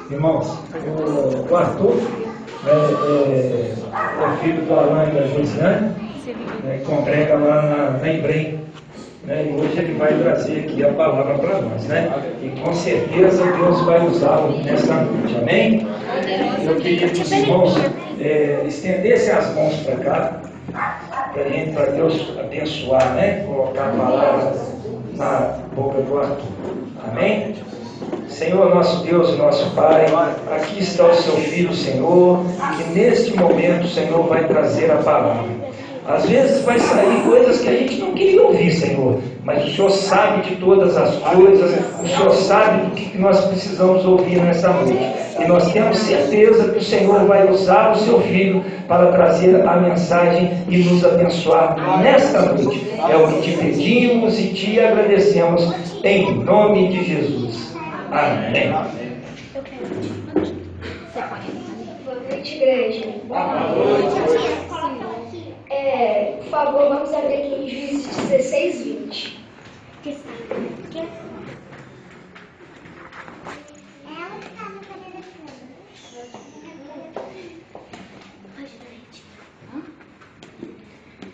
Irmãos, o Arthur é filho do Alain e da Josiane, que congrega lá na Ibrem, e hoje ele vai trazer aqui a palavra para nós, e com certeza Deus vai usá-lo nessa noite, amém? Eu queria que os irmãos estendessem as mãos para cá, para Deus abençoar, colocar a palavra na boca do Arthur, amém? Senhor, nosso Deus e nosso Pai, aqui está o seu Filho, Senhor, que neste momento, Senhor, vai trazer a palavra. Às vezes vai sair coisas que a gente não queria ouvir, Senhor, mas o Senhor sabe de todas as coisas, o Senhor sabe do que nós precisamos ouvir nessa noite. E nós temos certeza que o Senhor vai usar o seu Filho para trazer a mensagem e nos abençoar nesta noite. É o que te pedimos e te agradecemos em nome de Jesus. Amém. Boa noite, igreja. Boa noite. Por favor, vamos abrir aqui em Juízes 16, 20.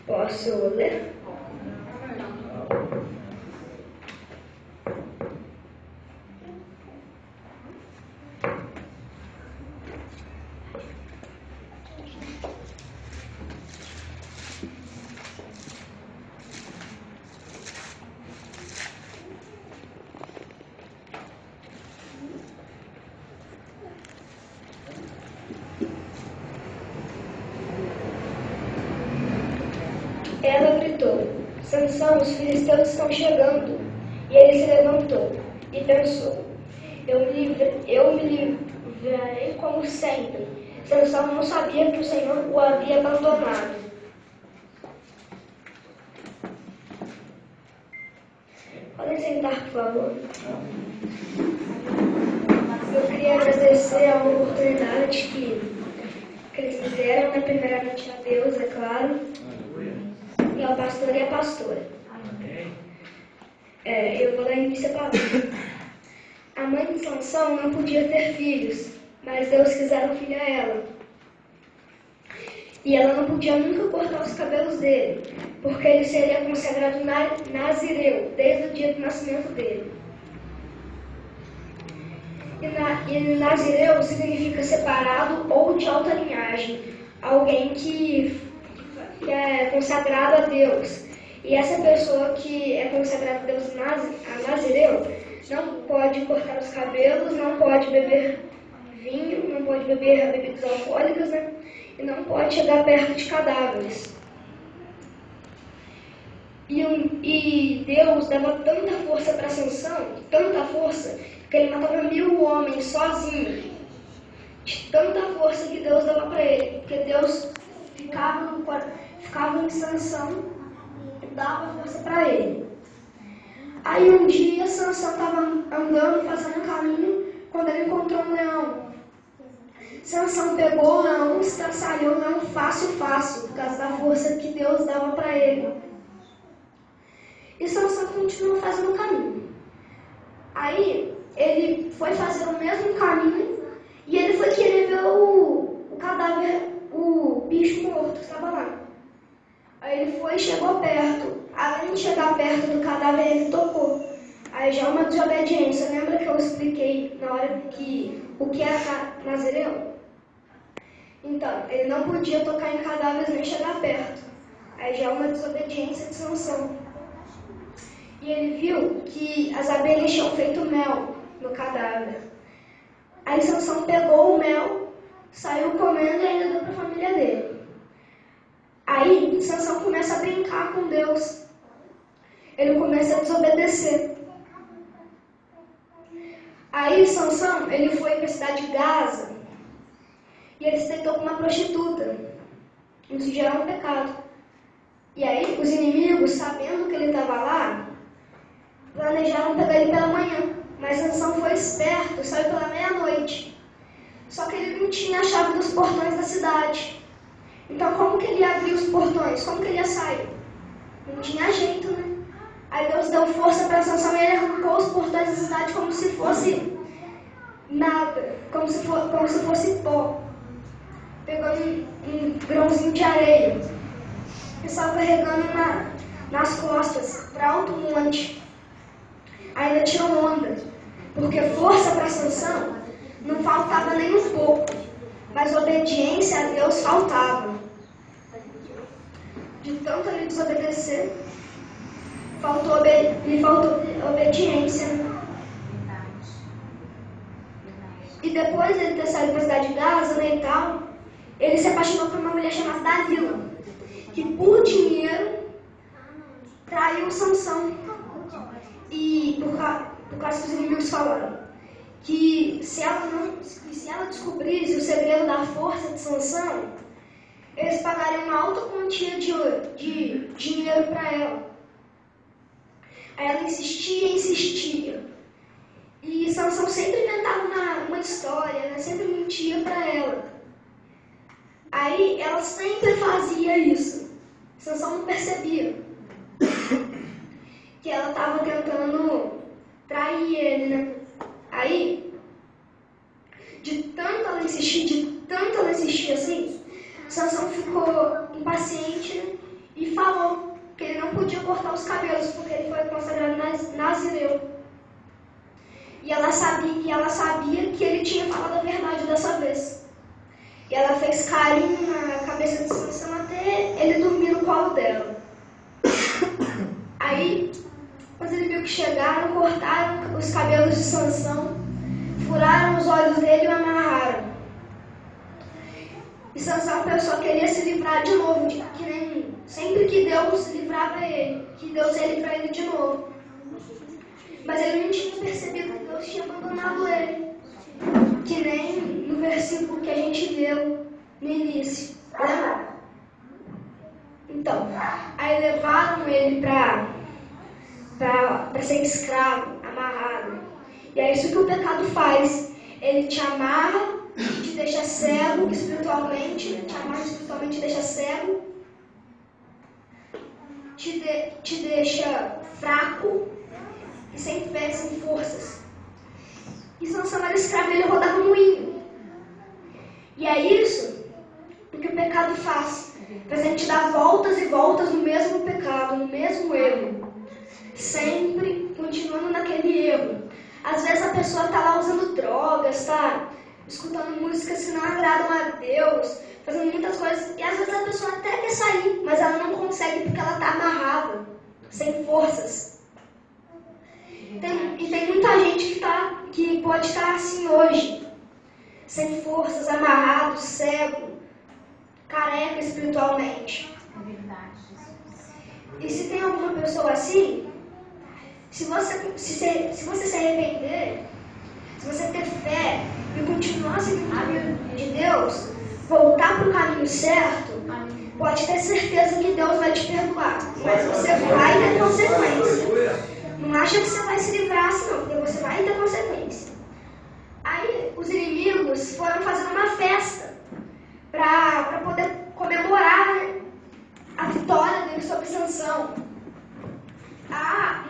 Posso ler? Ela gritou: Sansão, os filisteus estão chegando. E ele se levantou e pensou: eu me livrarei como sempre. Sansão não sabia que o Senhor o havia abandonado. Podem sentar, por favor. Eu queria agradecer a oportunidade que eles me deram, primeiramente a Deus, é claro, e ao pastor e à pastora. Eu vou dar início à palavra. A mãe de Sansão não podia ter filhos, mas Deus quis dar um filho a ela. E ela não podia nunca cortar os cabelos dele, porque ele seria consagrado nazireu, desde o dia do nascimento dele. E nazireu significa separado ou de alta linhagem, alguém que é consagrado a Deus. E essa pessoa que é consagrada a Deus, a nazireu, não pode cortar os cabelos, não pode beber vinho, não pode beber bebidas alcoólicas, e não pode chegar perto de cadáveres. E Deus dava tanta força para Sansão, tanta força, que ele matava 1000 homens sozinho. De tanta força que Deus dava para ele, porque Deus ficava em Sansão e dava força para ele. Aí um dia Sansão estava andando, fazendo um caminho, quando ele encontrou um leão. Sansão pegou o leão, estraçalhou o leão fácil, por causa da força que Deus dava para ele. E Sansão continuou fazendo o caminho. Aí ele foi fazer o mesmo caminho e ele foi querer ver o cadáver, o bicho morto que estava lá. Aí ele foi e chegou perto. Além de chegar perto do cadáver, ele tocou. Aí já é uma desobediência. Lembra que eu expliquei na hora o que era nazireu? Então, ele não podia tocar em cadáveres nem chegar perto. Aí já é uma desobediência de Sansão. E ele viu que as abelhas tinham feito mel no cadáver. Aí Sansão pegou o mel, saiu comendo e ainda deu para a família dele. Aí Sansão começa a brincar com Deus. Ele começa a desobedecer. Aí Sansão, ele foi para a cidade de Gaza e ele se deitou com uma prostituta. Isso já era um pecado. E aí os inimigos, sabendo que ele estava lá, planejaram pegar ele pela manhã. Mas Sansão foi esperto, saiu pela meia-noite. Só que ele não tinha a chave dos portões da cidade. como que ele ia abrir os portões? Como que ele ia sair? Não tinha jeito, né? Aí Deus deu força para Sansão e ele arrancou os portões da cidade como se fosse nada, como se fosse pó. Pegando um grãozinho de areia e saiu carregando nas costas para alto monte. Ainda tinha onda, porque força para Sansão não faltava nem um pouco, mas obediência a Deus faltava. De tanto ele desobedecer, lhe faltou obediência. E depois de ele ter saído para a cidade de Gaza, né, e tal, ele se apaixonou por uma mulher chamada Dalila, que por dinheiro traiu Sansão. E por causa que os inimigos falaram que se ela descobrisse o segredo da força de Sansão, eles pagariam uma alta quantia de dinheiro para ela. Aí ela insistia. E Sansão sempre inventava uma história, né? Sempre mentia para ela. Aí ela sempre fazia isso. Sansão não percebia que ela estava tentando trair ele, né? Aí, de tanto ela insistir assim, Sansão ficou impaciente, né? E falou que ele não podia cortar os cabelos porque ele foi consagrado nazireu. E ela sabia que ele tinha falado a verdade dessa vez. E ela fez carinho na cabeça de Sansão até ele dormir no colo dela. Aí, quando ele viu que chegaram, cortaram os cabelos de Sansão, furaram os olhos dele e o amarraram. E Sansão pensou que ele ia se livrar de novo, que nem sempre que Deus livrava ele, que Deus ia livrar ele de novo. Mas ele não tinha percebido que Deus tinha abandonado ele, que nem no versículo que a gente leu no início. Lembra? Então, aí levaram ele para ser escravo, amarrado. E é isso que o pecado faz. Ele te amarra, te deixa cego espiritualmente, te deixa cego, te deixa fraco e sem fé, sem forças. E Sansão era escravo, ele rodava no moinho. E é isso que o pecado faz. Faz a gente dar voltas e voltas no mesmo pecado, no mesmo erro. Sempre continuando naquele erro. Às vezes a pessoa está lá usando drogas, tá escutando músicas que não agradam a Deus, fazendo muitas coisas. E às vezes a pessoa até quer sair, mas ela não consegue porque ela está amarrada, sem forças. Tem muita gente que pode estar assim hoje, sem forças, amarrado, cego, careca espiritualmente. É verdade. E se tem alguma pessoa assim, se você se arrepender, se você ter fé e continuar seguindo o caminho de Deus, voltar para o caminho certo, pode ter certeza que Deus vai te perdoar. Mas você vai ter consequência. Não acha que você vai se livrar assim não, porque você vai ter consequência. Aí os inimigos foram fazer uma festa para poder comemorar, né, a vitória dele sobre Sansão.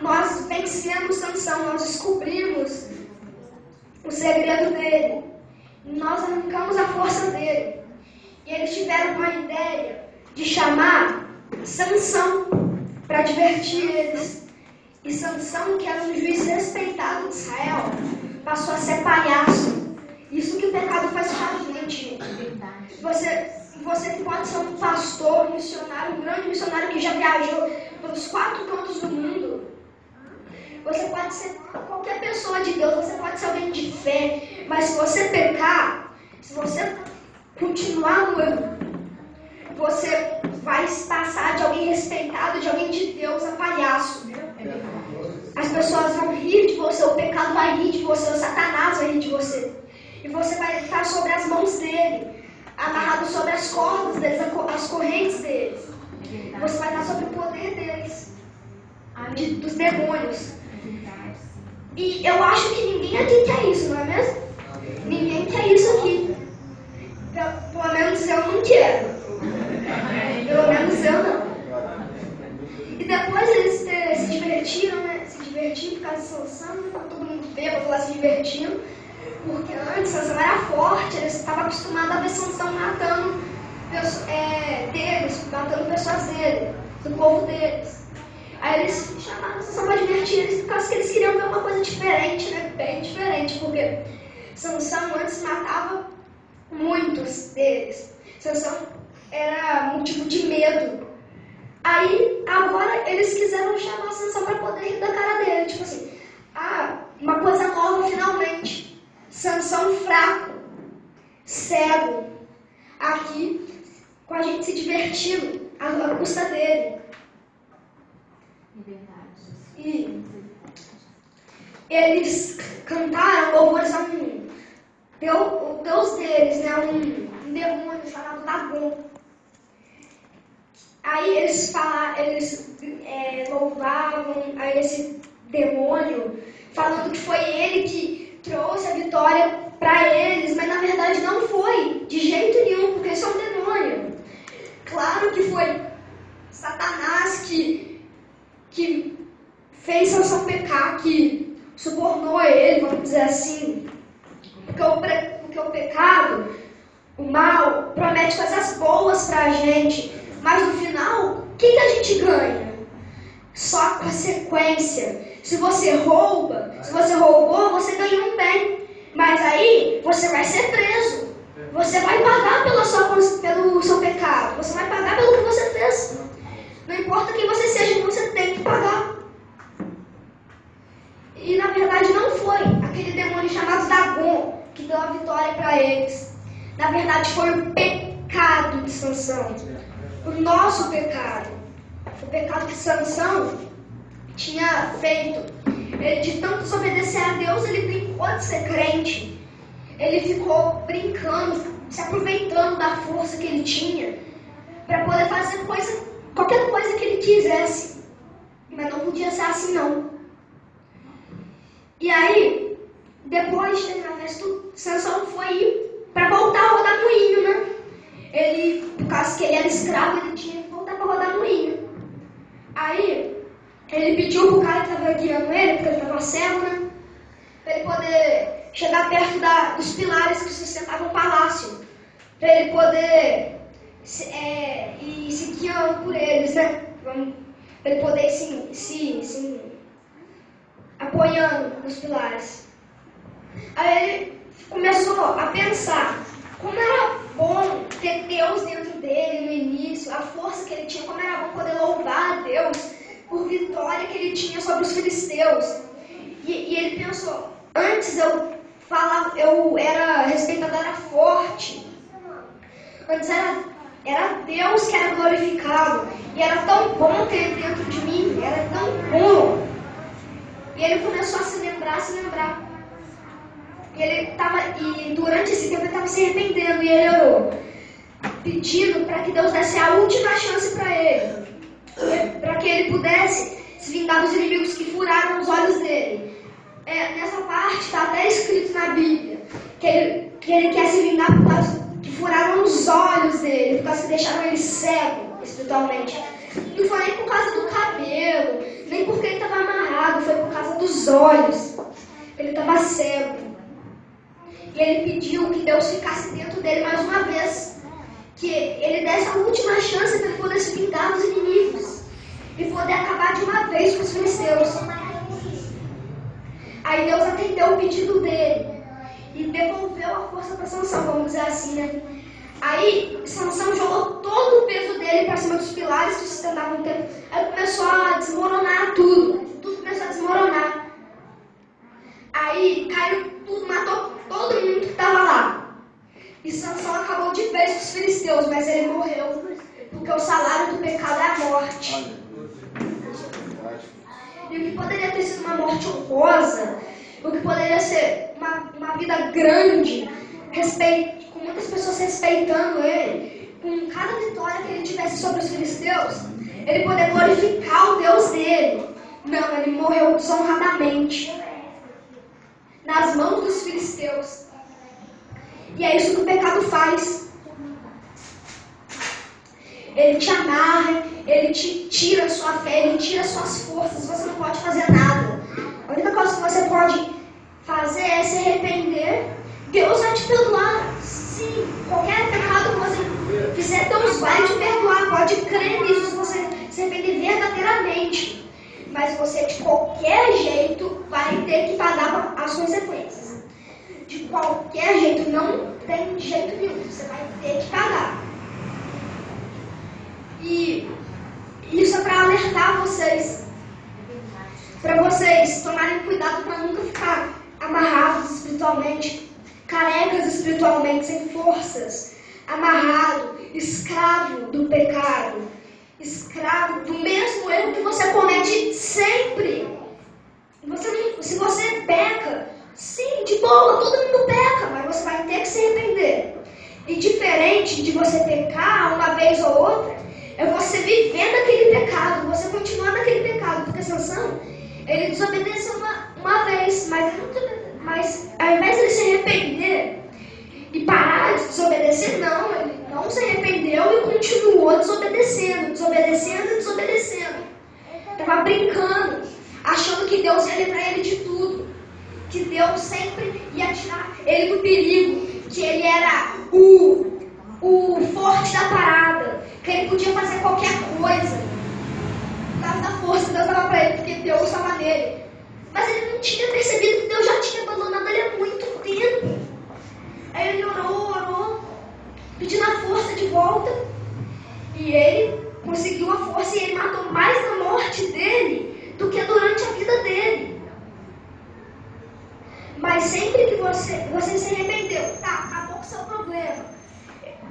Nós vencemos Sansão, nós descobrimos o segredo dele. Nós arrancamos a força dele. E eles tiveram uma ideia de chamar Sansão para divertir eles. E Sansão, que era um juiz respeitado de Israel, passou a ser palhaço. Isso que o pecado faz com a gente. Você pode ser um pastor, um missionário, um grande missionário que já viajou pelos 4 cantos do mundo. Você pode ser qualquer pessoa de Deus, você pode ser alguém de fé, mas se você pecar, se você continuar no erro, você vai passar de alguém respeitado, de alguém de Deus, a palhaço. As pessoas vão rir de você, o pecado vai rir de você, o Satanás vai rir de você. E você vai estar sobre as mãos dele, amarrado sobre as cordas deles, as correntes deles. Você vai estar sobre o poder deles, dos demônios. E eu acho que ninguém aqui quer isso, não é mesmo? Ninguém quer isso aqui. Pelo menos eu não quero. se divertindo, porque antes Sansão era forte, ele estava acostumado a ver Sansão matando matando pessoas dele, do povo deles. Aí eles chamaram Sansão para divertir eles, por causa que eles queriam ver uma coisa diferente, né? Bem diferente, porque Sansão antes matava muitos deles. Sansão era motivo de medo. Aí, agora, eles quiseram chamar Sansão para poder rir da cara dele. Tipo assim, uma coisa nova finalmente. Sansão fraco, cego, aqui, com a gente se divertindo, à custa dele. E eles cantaram louvores a o Deus deles, né? Um demônio chamado Dagon. Aí eles louvavam a esse demônio, falando que foi ele que trouxe a vitória para eles, mas na verdade não foi, de jeito nenhum, porque isso é um demônio. Claro que foi Satanás que fez Sansão pecar, que subornou ele, vamos dizer assim, porque o pecado, o mal, promete coisas boas para a gente, mas no final, o que a gente ganha? Só a consequência. Se você roubou, você ganhou um bem. Mas aí, você vai ser preso. Você vai pagar pelo seu pecado. Você vai pagar pelo que você fez. Não importa quem você seja, você tem que pagar. E na verdade não foi aquele demônio chamado Dagon que deu a vitória para eles. Na verdade foi o pecado de Sansão. O nosso pecado. O pecado que Sansão tinha feito. Ele, de tanto desobedecer a Deus, ele brincou de ser crente. Ele ficou brincando, se aproveitando da força que ele tinha para poder fazer qualquer coisa que ele quisesse. Mas não podia ser assim, não. E aí, depois de terminar a festa, Sansão foi para voltar a rodar moinho, né? Por causa que ele era escravo, ele tinha que voltar para rodar moinho. Aí, ele pediu pro cara que estava guiando ele, porque ele estava cego, né? Para ele poder chegar perto dos pilares que sustentavam o palácio. Para ele poder ir se guiando por eles, né? Para ele poder se apoiando nos pilares. Aí ele começou a pensar como era bom ter Deus dentro dele no início, a força que ele tinha, como era bom poder louvar a Deus por vitória que ele tinha sobre os filisteus. E ele pensou, antes eu era respeitado, era forte. Antes era Deus que era glorificado. E era tão bom ter ele dentro de mim, era tão bom. E ele começou a se lembrar. E durante esse tempo ele estava se arrependendo e ele orou, pedindo para que Deus desse a última chance para ele, para que ele pudesse se vingar dos inimigos que furaram os olhos dele. Nessa parte está até escrito na Bíblia que ele quer se vingar por causa que furaram os olhos dele, por causa que deixaram ele cego espiritualmente. Não foi nem por causa do cabelo, nem porque ele estava amarrado, foi por causa dos olhos. Ele estava cego. E ele pediu que Deus ficasse dentro dele mais uma vez. Que ele desse a última chance para ele poder se vingar dos inimigos. E poder acabar de uma vez com os filisteus. Aí Deus atendeu o pedido dele. E devolveu a força para Sansão, vamos dizer assim, né? Aí Sansão jogou todo o peso dele para cima dos pilares que sustentavam o templo. Aí começou a desmoronar tudo. Tudo começou a desmoronar. Aí caiu tudo, matou todo mundo que estava lá. E Sansão acabou de vez com os filisteus, mas ele morreu. Porque o salário do pecado é a morte. E o que poderia ter sido uma morte honrosa, o que poderia ser uma vida grande, com muitas pessoas respeitando ele, com cada vitória que ele tivesse sobre os filisteus, ele poder glorificar o Deus dele. Não, ele morreu desonradamente nas mãos dos filisteus. E é isso que o pecado faz. Ele te amarra, ele te tira a sua fé, ele tira as suas forças, você não pode fazer nada. A única coisa que você pode fazer fazer é se arrepender. Deus vai te perdoar. Sim, qualquer pecado que você fizer, Deus vai te perdoar. Pode crer nisso se você se arrepender verdadeiramente. Mas você, de qualquer jeito, vai ter que pagar as consequências. De qualquer jeito, não tem jeito nenhum. Você vai ter que pagar. E isso é para alertar vocês. Para vocês tomarem cuidado para nunca ficar amarrados espiritualmente, carecas espiritualmente, sem forças, amarrado, escravo do pecado, escravo do mesmo erro que você comete sempre. Se você peca, sim, de boa, todo mundo peca, mas você vai ter que se arrepender. E diferente de você pecar uma vez ou outra, é você vivendo aquele pecado, você continuar naquele pecado, porque Sansão, ele desobedeceu uma vez, mas ao invés de ele se arrepender e parar de desobedecer, não, ele não se arrependeu e continuou desobedecendo. Estava brincando, achando que Deus ia livrar ele de tudo, que Deus sempre ia tirar ele do perigo, que ele era o forte da parada, que ele podia fazer qualquer coisa. Da força que Deus dava para ele, porque Deus estava nele. Mas ele não tinha percebido que Deus já tinha abandonado ele há muito tempo. Aí ele orou, pedindo a força de volta. E ele conseguiu a força e ele matou mais na morte dele do que durante a vida dele. Mas sempre que você se arrependeu, tá, acabou com o seu problema.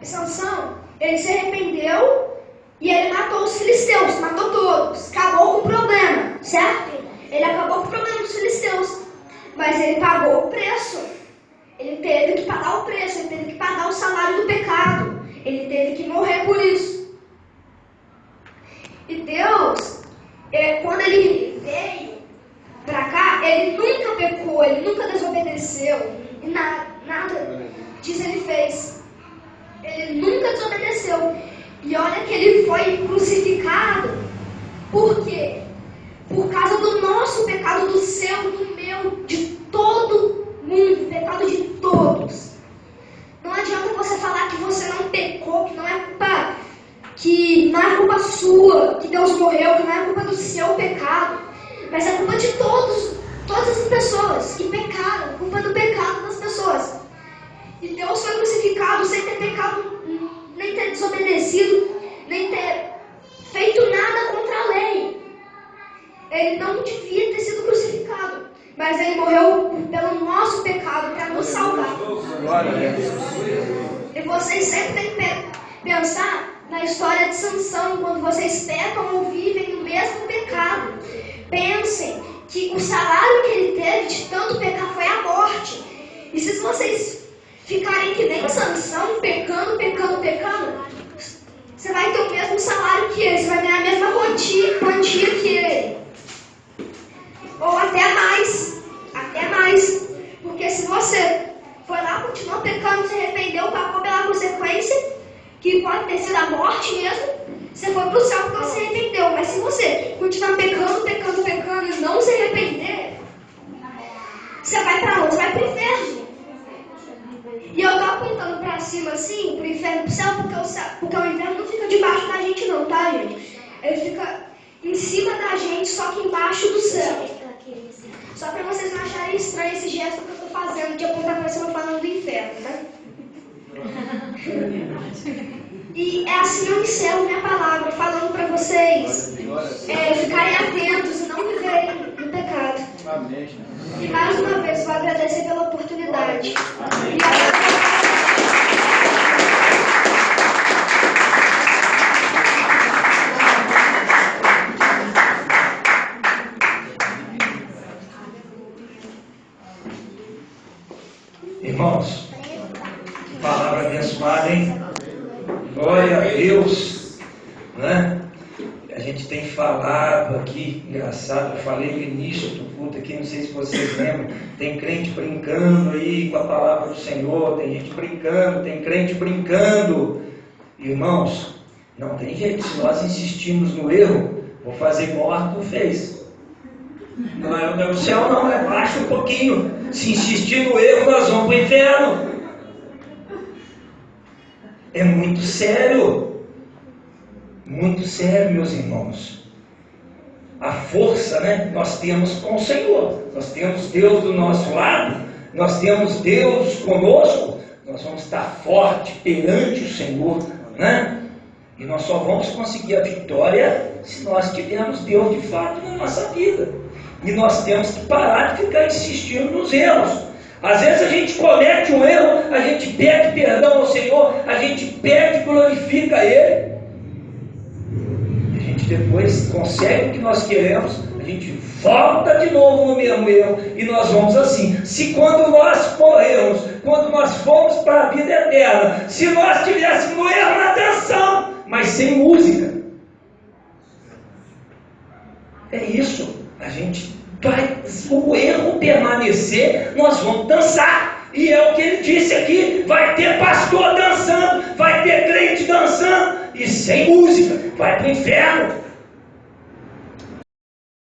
Sansão, ele se arrependeu e ele matou os filisteus, matou todos, acabou com o problema, certo? Ele acabou com o problema dos filisteus, mas ele pagou o preço. Ele teve que pagar o preço, ele teve que pagar o salário do pecado, ele teve que morrer por isso. E Deus, quando ele veio para cá, ele nunca pecou, ele nunca desobedeceu, e nada disso ele fez. Ele nunca desobedeceu. E olha que ele foi crucificado. Por quê? Por causa do nosso pecado, do seu, do meu, de todo mundo, pecado de todos. Não adianta você falar que você não pecou, que não é culpa sua, que Deus morreu, que não é culpa do seu pecado, mas é culpa de todas as pessoas que pecaram, culpa do pecado das pessoas. E Deus foi crucificado sem ter pecado, nem ter desobedecido, nem ter feito nada contra a lei. Ele não devia ter sido crucificado, mas ele morreu pelo nosso pecado, para nos salvar. E vocês sempre têm que pensar na história de Sansão, quando vocês pecam ou vivem no mesmo pecado. Pensem que o salário que ele teve de tanto pecar foi a morte. E se vocês ficarem que nem Sansão, pecando, você vai ter o mesmo salário que ele, você vai ganhar a mesma quantia que ele. Ou até mais. Porque se você foi lá, continuou pecando, se arrependeu, pagou pela consequência, que pode ter sido a morte mesmo, você foi para o céu porque você se arrependeu. Mas se você continuar pecando e não se arrepender, você vai para onde? Você vai para o inferno. E eu estou apontando para cima assim, para o inferno e para o céu, porque o inferno não fica debaixo da gente não, tá, gente? Ele fica em cima da gente, só que embaixo do céu. Só para vocês não acharem estranho esse gesto que eu estou fazendo, de apontar para cima falando do inferno, tá? E é assim eu encerro minha palavra, falando para vocês ficarem atentos e não viverem no pecado. E mais uma vez, vou agradecer pela oportunidade. Irmãos, palavra abençoada, hein? Glória a Deus, né? A gente tem falado aqui, engraçado, eu falei no início do culto aqui, não sei se vocês lembram, tem crente brincando aí com a palavra do Senhor, tem gente brincando, tem crente brincando. Irmãos, não tem jeito, se nós insistimos no erro, vou fazer igual o Arthur fez. Não é o céu não, é baixo um pouquinho. Se insistir no erro, nós vamos para o inferno. É muito sério, meus irmãos. A força, né, nós temos com o Senhor. Nós temos Deus do nosso lado, nós temos Deus conosco. Nós vamos estar forte perante o Senhor, né? E nós só vamos conseguir a vitória se nós tivermos Deus de fato na nossa vida. E nós temos que parar de ficar insistindo nos erros. Às vezes a gente comete um erro, a gente pede perdão ao Senhor, a gente pede e glorifica Ele. A gente depois consegue o que nós queremos, a gente volta de novo no mesmo erro. E nós vamos assim. Se quando nós morrermos, quando nós formos para a vida eterna, se nós tivéssemos no erro na atenção, mas sem música. É isso. A gente vai, o erro permanecer, nós vamos dançar. E é o que ele disse aqui: vai ter pastor dançando, vai ter crente dançando, e sem música, vai para o inferno.